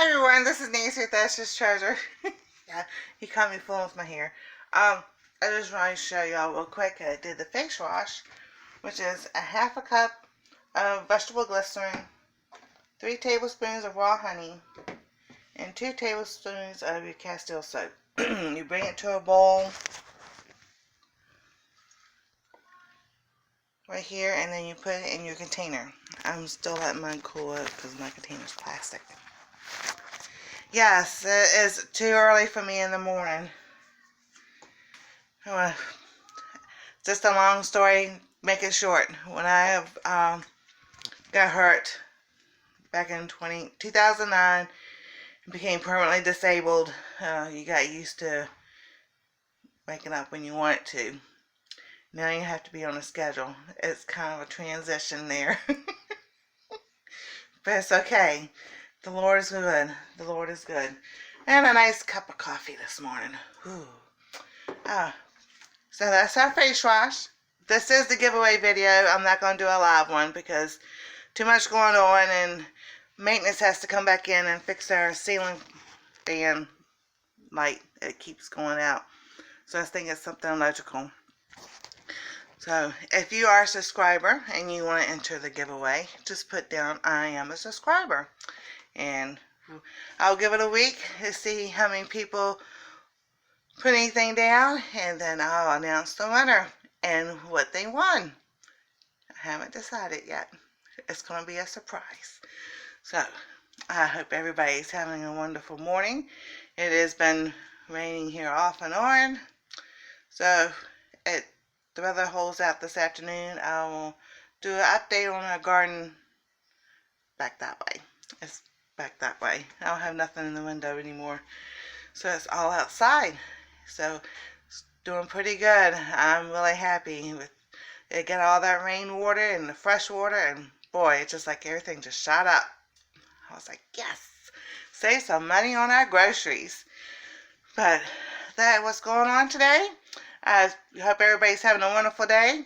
Hi everyone, this is Nancy with Ash's Treasure. Yeah, he caught me fooling with my hair. I just want to show y'all real quick. I did the face wash, which is a half a cup of vegetable glycerin, 3 tablespoons of raw honey, and 2 tablespoons of your Castile soap. You bring it to a bowl right here, and then you put it in your container. I'm still letting mine cool up because my container is plastic. Yes, it is too early for me in the morning. Just a long story, make it short. When I got hurt back in 2009 and became permanently disabled, you got used to waking up when you want to. Now you have to be on a schedule. It's kind of a transition there. But it's okay. The Lord is good. The Lord is good. And a nice cup of coffee this morning. Ooh. So that's our face wash. This is the giveaway video. I'm not going to do a live one because too much going on and maintenance has to come back in and fix our ceiling fan light. It keeps going out. So I think it's something electrical. So if you are a subscriber and you want to enter the giveaway, just put down I am a subscriber. And I'll give it a week to see how many people put anything down, and then I'll announce the winner and what they won. I haven't decided yet. It's going to be a surprise. So I hope everybody's having a wonderful morning. It has been raining here off and on. So the weather holds out this afternoon. I will do an update on our garden back that way. It's back that way. I don't have nothing in the window anymore. So it's all outside. So it's doing pretty good. I'm really happy with it. Got all that rainwater and the fresh water, and boy, it's just like everything just shot up. I was like, yes, save some money on our groceries. But that's what's going on today. I hope everybody's having a wonderful day.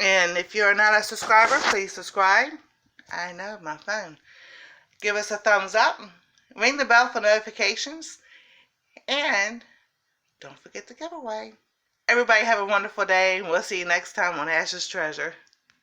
And if you're not a subscriber, please subscribe. I know, my phone. Give us a thumbs up. Ring the bell for notifications. And don't forget the giveaway. Everybody have a wonderful day. We'll see you next time on Ash's Treasure.